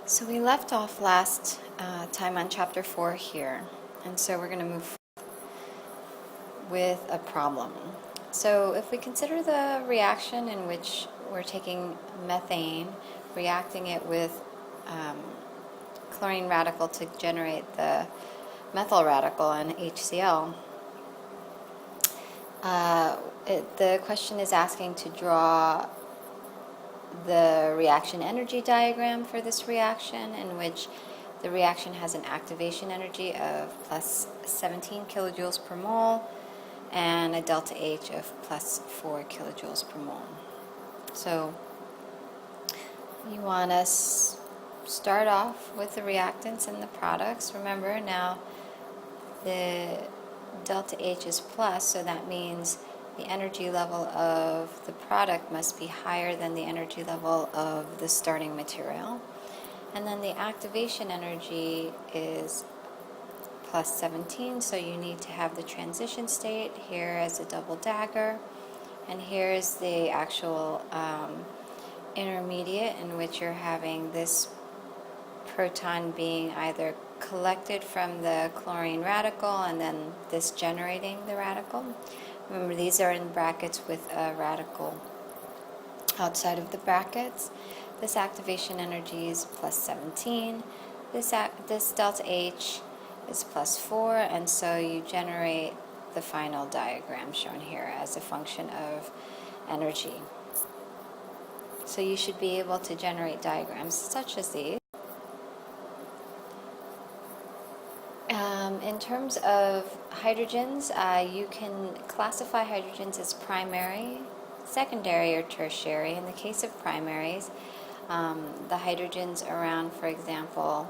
So we left off last time on chapter 4 here, and so we're going to move with a problem. So if we consider the reaction in which we're taking methane, reacting it with chlorine radical to generate the methyl radical and HCl, the question is asking to draw the reaction energy diagram for this reaction, in which the reaction has an activation energy of plus 17 kilojoules per mole and a delta H of plus 4 kilojoules per mole. So you want to start off with the reactants and the products. Remember, now the delta H is plus, so that means the energy level of the product must be higher than the energy level of the starting material. And then the activation energy is plus 17, so you need to have the transition state here as a double dagger. And here's the actual intermediate, in which you're having this proton being either collected from the chlorine radical and then this generating the radical. Remember, these are in brackets with a radical outside of the brackets. This activation energy is plus 17. This delta H is plus 4, and so you generate the final diagram shown here as a function of energy. So you should be able to generate diagrams such as these. In terms of hydrogens, you can classify hydrogens as primary, secondary, or tertiary. In the case of primaries, the hydrogens around, for example,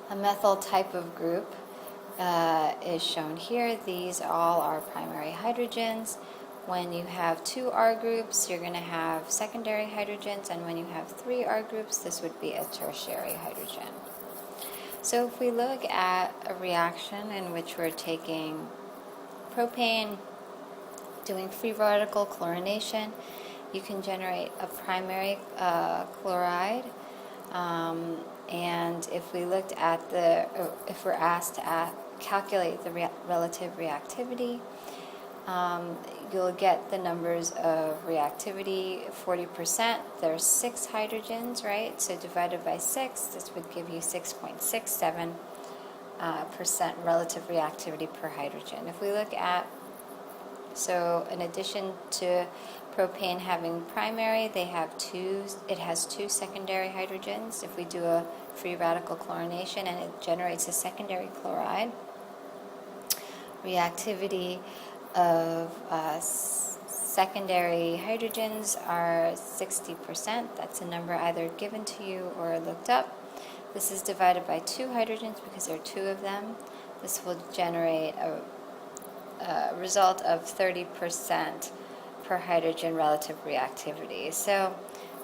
a methyl type of group is shown here. These all are primary hydrogens. When you have 2 R groups, you're going to have secondary hydrogens, and when you have 3 R groups, this would be a tertiary hydrogen. So if we look at a reaction in which we're taking propane, doing free radical chlorination, you can generate a primary chloride. And if we looked at if we're asked to calculate the relative reactivity, you'll get the numbers of reactivity. 40%, there's 6 hydrogens, right? So divided by 6, this would give you 6.67% relative reactivity per hydrogen. If we look at, so in addition to propane having primary, it has 2 secondary hydrogens. If we do a free radical chlorination and it generates a secondary chloride, reactivity of secondary hydrogens are 60%. That's a number either given to you or looked up. This is divided by 2 hydrogens because there are 2 of them. This will generate a result of 30% per hydrogen relative reactivity. So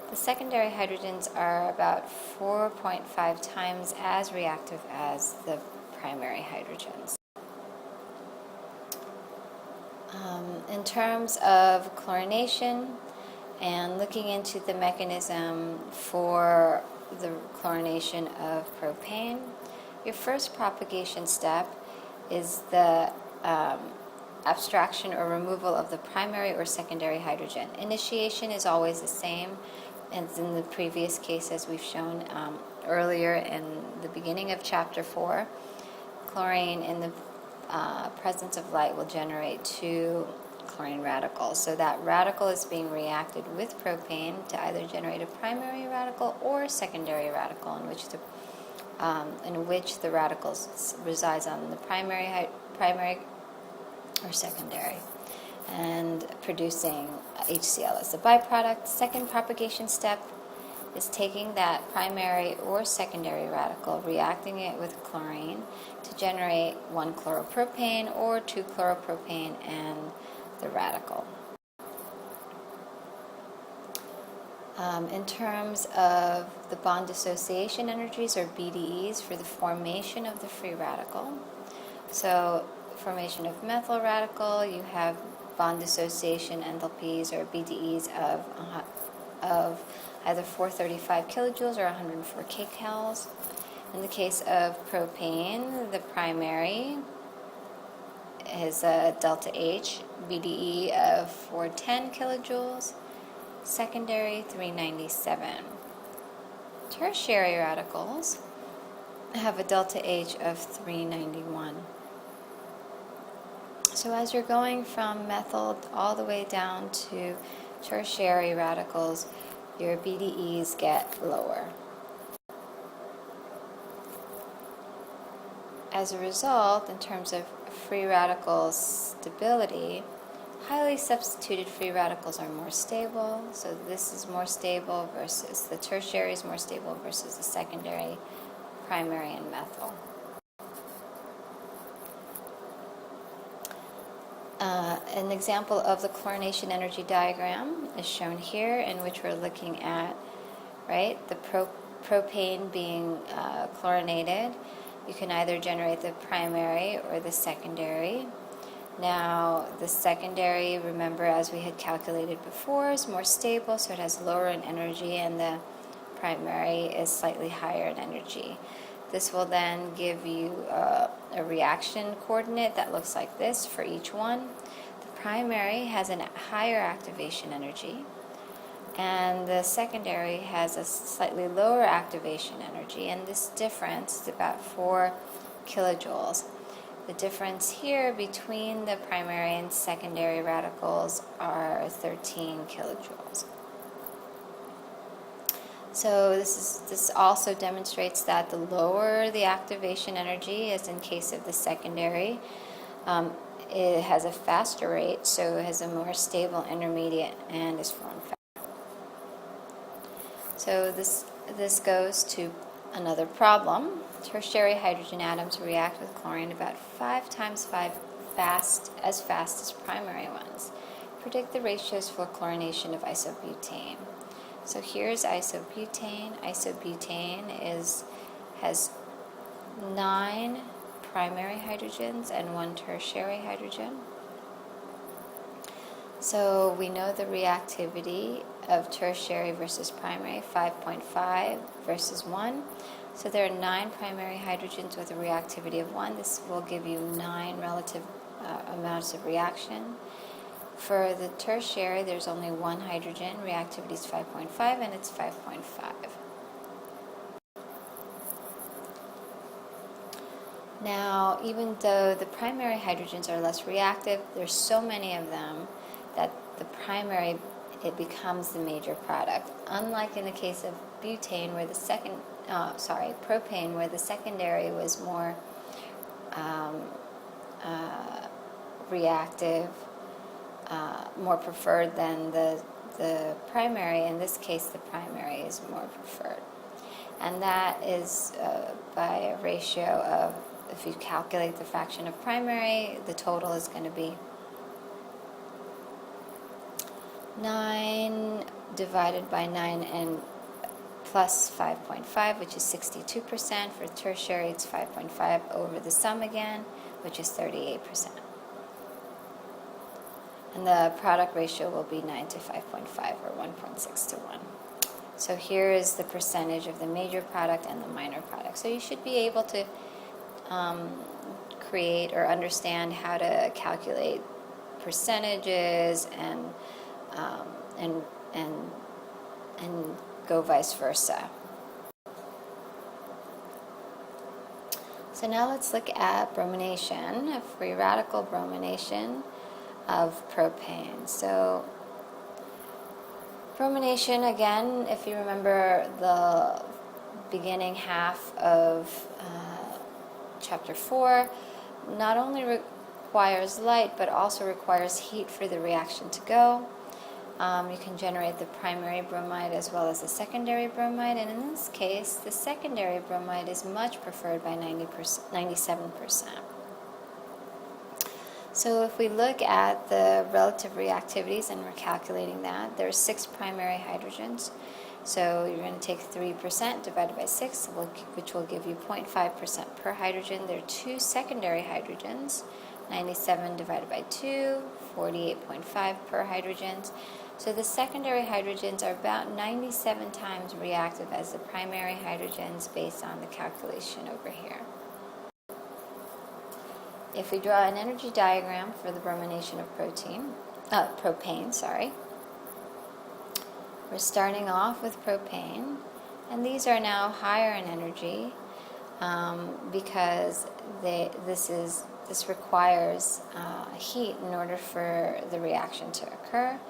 the secondary hydrogens are about 4.5 times as reactive as the primary hydrogens. In terms of chlorination and looking into the mechanism for the chlorination of propane, your first propagation step is the abstraction or removal of the primary or secondary hydrogen. Initiation is always the same as in the previous case, as we've shown earlier in the beginning of chapter 4. Chlorine in the presence of light will generate 2 chlorine radicals. So that radical is being reacted with propane to either generate a primary radical or secondary radical, in which the radicals resides on the primary or secondary, and producing HCl as a byproduct. Second propagation step is taking that primary or secondary radical, reacting it with chlorine to generate 1 chloropropane or 2 chloropropane and the radical. In terms of the bond dissociation energies, or BDEs, for the formation of the free radical, so formation of methyl radical, you have bond dissociation enthalpies, or BDEs, of of either 435 kilojoules or 104 kcals. In the case of propane, the primary is a delta H, BDE of 410 kilojoules, secondary 397. Tertiary radicals have a delta H of 391. So as you're going from methyl all the way down to tertiary radicals, your BDEs get lower. As a result, in terms of free radical stability, highly substituted free radicals are more stable. So this is more stable versus the tertiary is more stable versus the secondary, primary, and methyl. An example of the chlorination energy diagram is shown here, in which we're looking at, right, the propane being chlorinated. You can either generate the primary or the secondary. Now, the secondary, remember, as we had calculated before, is more stable, so it has lower in energy, and the primary is slightly higher in energy. This will then give you a reaction coordinate that looks like this for each one. The primary has a higher activation energy, and the secondary has a slightly lower activation energy, and this difference is about 4 kilojoules. The difference here between the primary and secondary radicals are 13 kilojoules. So this also demonstrates that the lower the activation energy, as in case of the secondary, it has a faster rate, so it has a more stable intermediate and is formed fast. So this goes to another problem. Tertiary hydrogen atoms react with chlorine about 5 times 5 as fast as primary ones. Predict the ratios for chlorination of isobutane. So here's isobutane. Isobutane has 9 primary hydrogens and 1 tertiary hydrogen. So we know the reactivity of tertiary versus primary, 5.5 versus 1. So there are 9 primary hydrogens with a reactivity of 1. This will give you 9 relative amounts of reaction. For the tertiary, there's only 1 hydrogen. Reactivity is 5.5, and it's 5.5. Now, even though the primary hydrogens are less reactive, there's so many of them that the primary, it becomes the major product. Unlike in the case of butane, where the propane, where the secondary was more reactive, more preferred than the primary. In this case, the primary is more preferred. And that is by a ratio of, if you calculate the fraction of primary, the total is going to be 9 divided by 9 and plus 5.5, which is 62%. For tertiary, it's 5.5 over the sum again, which is 38%. And the product ratio will be 9 to 5.5, or 1.6 to 1. So here is the percentage of the major product and the minor product. So you should be able to create or understand how to calculate percentages and go vice versa. So now let's look at bromination, a free radical bromination of propane. So bromination, again, if you remember the beginning half of chapter 4, not only requires light but also requires heat for the reaction to go. You can generate the primary bromide as well as the secondary bromide, and in this case the secondary bromide is much preferred by 97%. So if we look at the relative reactivities, and we're calculating that, there are 6 primary hydrogens. So you're going to take 3% divided by 6, which will give you 0.5% per hydrogen. There are 2 secondary hydrogens, 97 divided by 2, 48.5 per hydrogens. So the secondary hydrogens are about 97 times reactive as the primary hydrogens based on the calculation over here. If we draw an energy diagram for the bromination of propane, we're starting off with propane, and these are now higher in energy because this requires heat in order for the reaction to occur.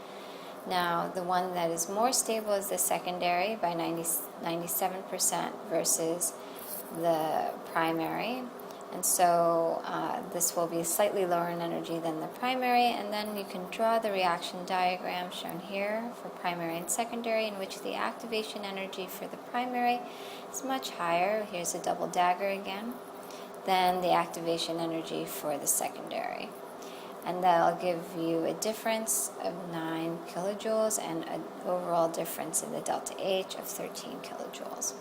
Now, the one that is more stable is the secondary by 97% versus the primary. And so this will be slightly lower in energy than the primary, and then you can draw the reaction diagram shown here for primary and secondary, in which the activation energy for the primary is much higher. Here's a double dagger again, than the activation energy for the secondary. And that'll give you a difference of 9 kilojoules and an overall difference in the delta H of 13 kilojoules.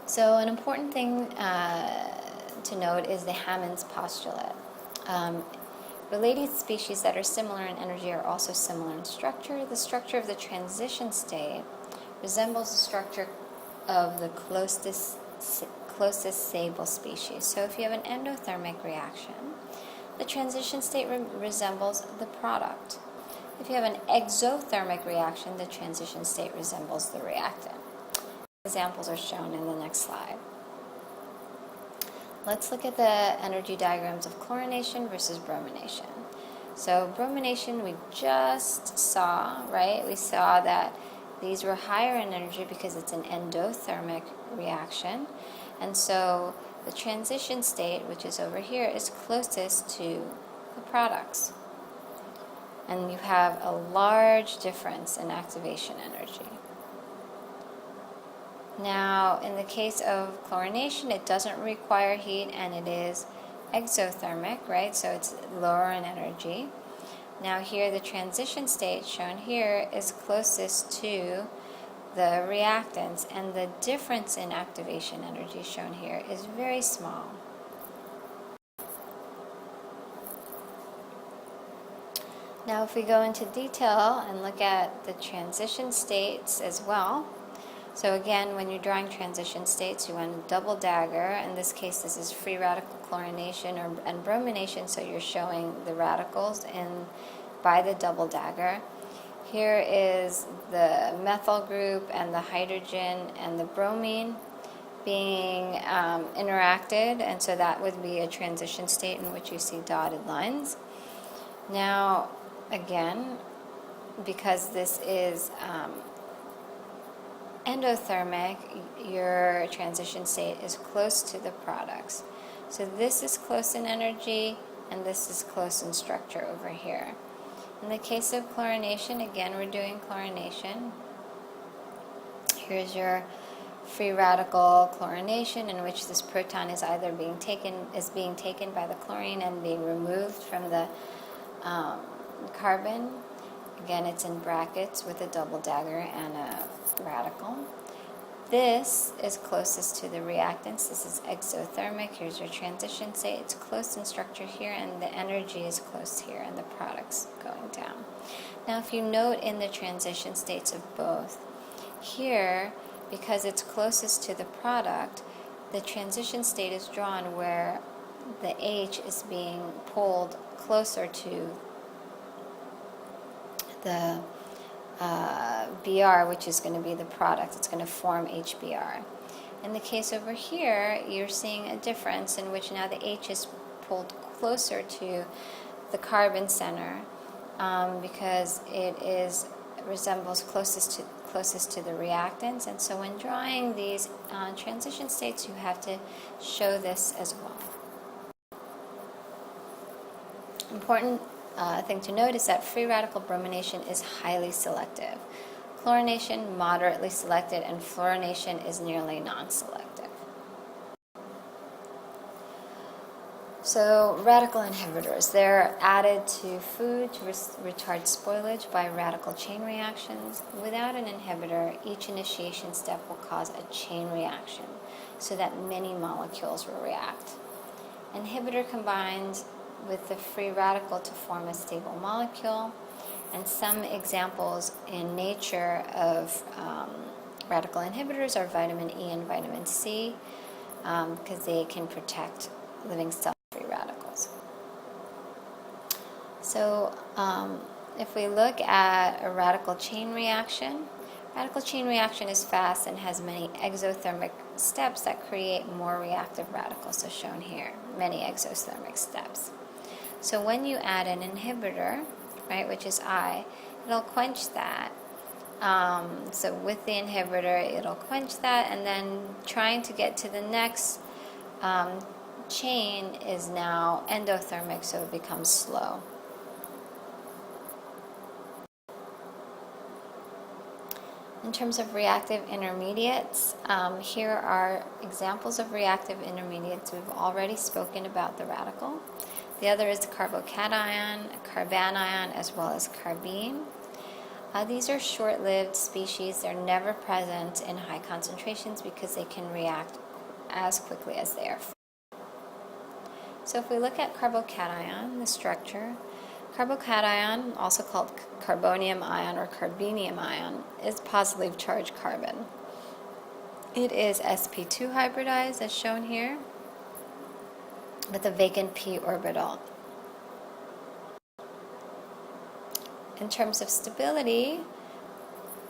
So an important thing to note is the Hammond's postulate. Related species that are similar in energy are also similar in structure. The structure of the transition state resembles the structure of the closest stable species. So if you have an endothermic reaction, the transition state resembles the product. If you have an exothermic reaction, the transition state resembles the reactant. Examples are shown in the next slide. Let's look at the energy diagrams of chlorination versus bromination. So bromination we just saw, right? We saw that these were higher in energy because it's an endothermic reaction. And so the transition state, which is over here, is closest to the products. And you have a large difference in activation energy. Now, in the case of chlorination, it doesn't require heat and it is exothermic, right? So it's lower in energy. Now here, the transition state shown here is closest to the reactants, and the difference in activation energy shown here is very small. Now if we go into detail and look at the transition states as well, so again, when you're drawing transition states, you want a double dagger. In this case, this is free radical chlorination and bromination, so you're showing the radicals by the double dagger. Here is the methyl group and the hydrogen and the bromine being interacted, and so that would be a transition state in which you see dotted lines. Now, again, because this is endothermic, your transition state is close to the products. So this is close in energy, and this is close in structure over here. In the case of chlorination, again, we're doing chlorination. Here's your free radical chlorination, in which this proton is either being taken by the chlorine and being removed from the carbon. Again, it's in brackets with a double dagger and a radical. This is closest to the reactants. This is exothermic. Here's your transition state. It's close in structure here, and the energy is close here, and the product's going down. Now, if you note in the transition states of both, here, because it's closest to the product, the transition state is drawn where the H is being pulled closer to the Br, which is going to be the product. It's going to form HBr. In the case over here, you're seeing a difference in which now the H is pulled closer to the carbon center because it resembles closest to the reactants. And so when drawing these transition states, you have to show this as well. Important thing to note is that free radical bromination is highly selective. Chlorination, moderately selected, and fluorination is nearly non-selective. So, radical inhibitors. They're added to food to retard spoilage by radical chain reactions. Without an inhibitor, each initiation step will cause a chain reaction so that many molecules will react. Inhibitor combines with the free radical to form a stable molecule. And some examples in nature of radical inhibitors are vitamin E and vitamin C, because they can protect living cell-free radicals. So if we look at a radical chain reaction is fast and has many exothermic steps that create more reactive radicals, so shown here, many exothermic steps. So when you add an inhibitor, right, which is I, it'll quench that. So with the inhibitor, it'll quench that, and then trying to get to the next chain is now endothermic, so it becomes slow. In terms of reactive intermediates, here are examples of reactive intermediates. We've already spoken about the radical. The other is the carbocation, carbanion, as well as carbene. These are short-lived species. They're never present in high concentrations because they can react as quickly as they are free. So if we look at carbocation, the structure, carbocation, also called carbonium ion or carbenium ion, is positively charged carbon. It is sp2 hybridized, as shown here, with a vacant p orbital. In terms of stability,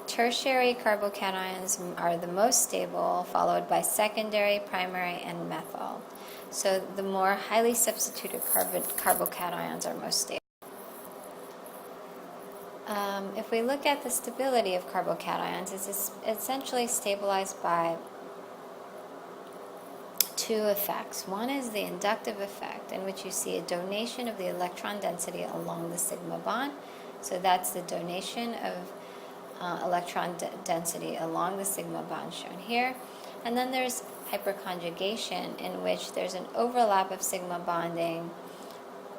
tertiary carbocations are the most stable, followed by secondary, primary, and methyl. So the more highly substituted carbocations are most stable. If we look at the stability of carbocations, it's essentially stabilized by two effects. One is the inductive effect, in which you see a donation of the electron density along the sigma bond. So that's the donation of electron density along the sigma bond shown here. And then there's hyperconjugation, in which there's an overlap of sigma bonding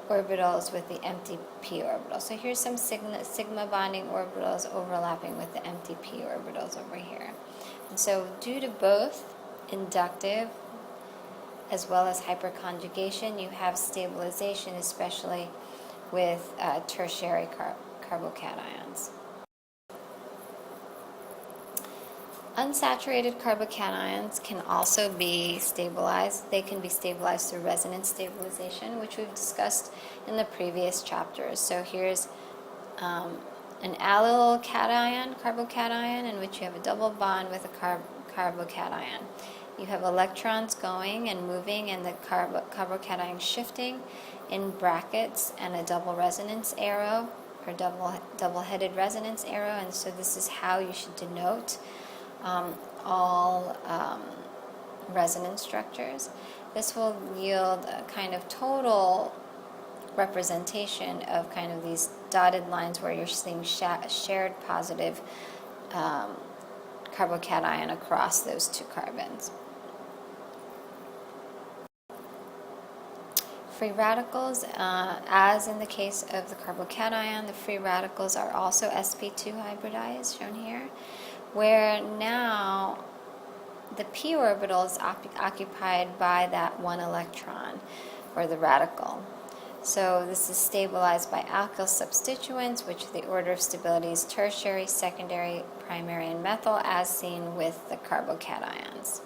orbitals with the empty p orbital. So here's some sigma bonding orbitals overlapping with the empty p orbitals over here. And so due to both inductive as well as hyperconjugation, you have stabilization, especially with tertiary carbocations. Unsaturated carbocations can also be stabilized. They can be stabilized through resonance stabilization, which we've discussed in the previous chapters. So here's an allyl cation, carbocation, in which you have a double bond with a carbocation. You have electrons going and moving, and the carbocation shifting in brackets, and a double resonance arrow, or double-headed resonance arrow. And so this is how you should denote all resonance structures. This will yield a kind of total representation of kind of these dotted lines where you're seeing shared positive carbocation across those two carbons. Free radicals, as in the case of the carbocation, the free radicals are also sp2 hybridized, shown here, where now the p orbital is occupied by that one electron, or the radical. So this is stabilized by alkyl substituents, which the order of stability is tertiary, secondary, primary, and methyl, as seen with the carbocations.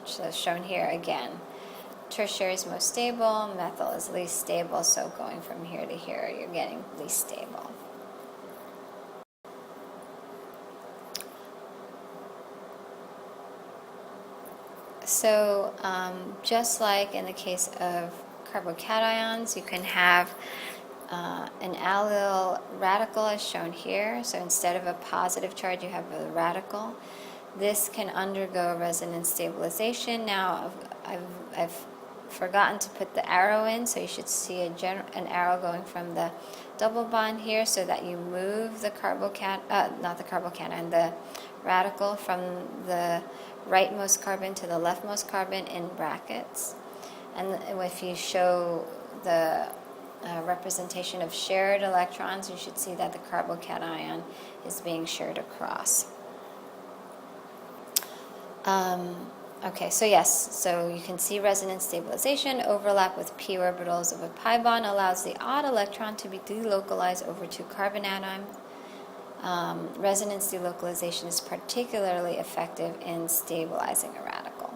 So shown here again. Tertiary is most stable, methyl is least stable, so going from here to here, you're getting least stable. So just like in the case of carbocations, you can have an allyl radical as shown here. So instead of a positive charge, you have a radical. This can undergo resonance stabilization. Now I've forgotten to put the arrow in, so you should see an arrow going from the double bond here, so that you move the the radical from the rightmost carbon to the leftmost carbon in brackets. And if you show the representation of shared electrons, you should see that the carbocation is being shared across. Okay, so yes, so you can see resonance stabilization. Overlap with p orbitals of a pi bond allows the odd electron to be delocalized over two carbon atoms. Resonance delocalization is particularly effective in stabilizing a radical.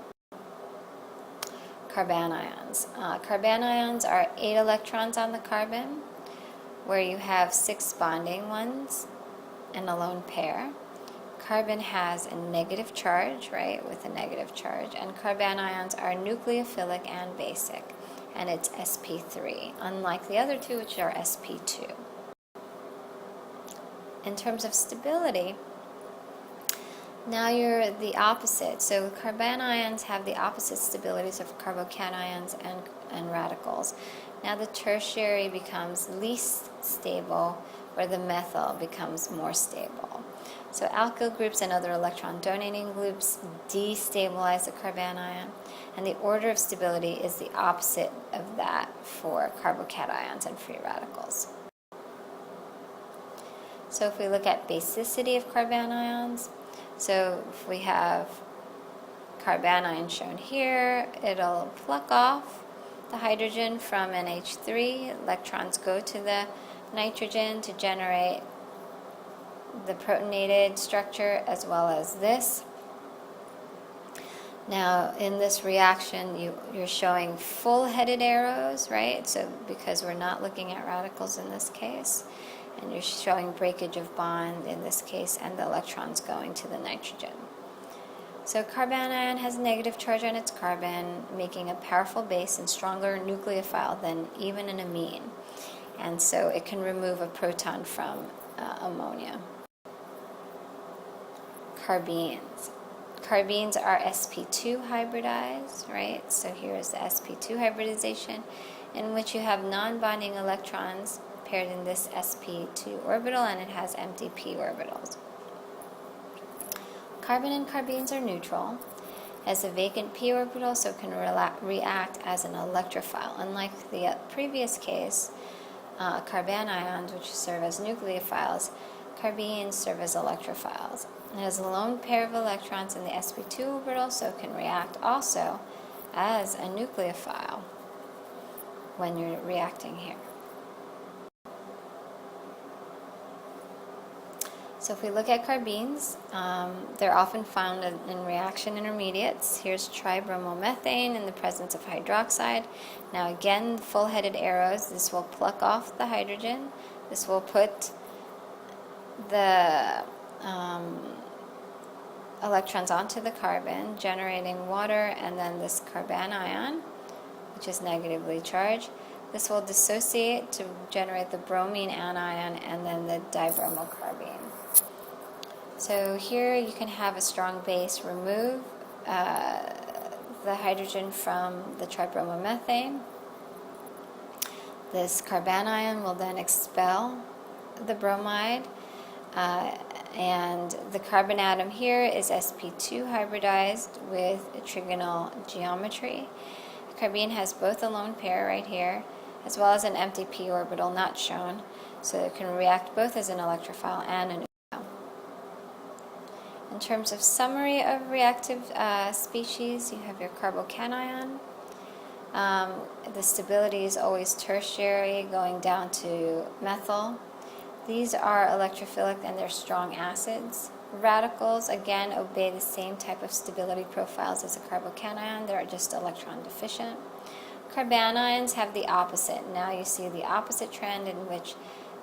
Carbanions. Carbanions are 8 electrons on the carbon, where you have 6 bonding ones and a lone pair. Carbon has a negative charge, right, with a negative charge, and carbanions are nucleophilic and basic, and it's sp3, unlike the other two, which are sp2. In terms of stability, now you're the opposite. So carbanions have the opposite stabilities of carbocations and radicals. Now the tertiary becomes least stable, where the methyl becomes more stable. So alkyl groups and other electron donating groups destabilize the carbanion, and the order of stability is the opposite of that for carbocations and free radicals. So if we look at basicity of carbanions, so if we have carbanion shown here, it'll pluck off the hydrogen from NH3. Electrons go to the nitrogen to generate the protonated structure as well as this. Now in this reaction you're showing full-headed arrows, right? So because we're not looking at radicals in this case, and you're showing breakage of bond in this case and the electrons going to the nitrogen. So carbanion has a negative charge on its carbon, making a powerful base and stronger nucleophile than even an amine. And so it can remove a proton from ammonia. Carbenes. Carbenes are sp2 hybridized, right? So here is the sp2 hybridization, in which you have non-bonding electrons paired in this sp2 orbital, and it has empty p orbitals. Carbon and carbenes are neutral, has a vacant p orbital, so can react as an electrophile. Unlike the previous case, carbanions, which serve as nucleophiles, carbenes serve as electrophiles. It has a lone pair of electrons in the sp2 orbital, so it can react also as a nucleophile when you're reacting here. So if we look at carbenes, they're often found in reaction intermediates. Here's tribromomethane in the presence of hydroxide. Now again, full-headed arrows. This will pluck off the hydrogen. This will put the electrons onto the carbon, generating water, and then this carbanion, which is negatively charged. This will dissociate to generate the bromine anion and then the dibromocarbene. So here you can have a strong base remove the hydrogen from the tribromomethane. This carbanion will then expel the bromide, and the carbon atom here is sp2 hybridized with a trigonal geometry. Carbene has both a lone pair right here, as well as an empty p orbital not shown, so it can react both as an electrophile and a nucleophile. In terms of summary of reactive species, you have your carbocation. The stability is always tertiary, going down to methyl. These are electrophilic and they're strong acids. Radicals, again, obey the same type of stability profiles as a carbocation. They're just electron deficient. Carbanions have the opposite. Now you see the opposite trend, in which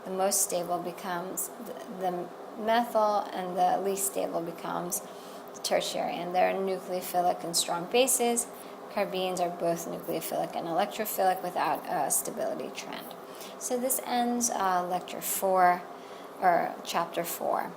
the most stable becomes the methyl and the least stable becomes the tertiary. And they're nucleophilic and strong bases. Carbenes are both nucleophilic and electrophilic without a stability trend. So this ends lecture 4, or chapter 4.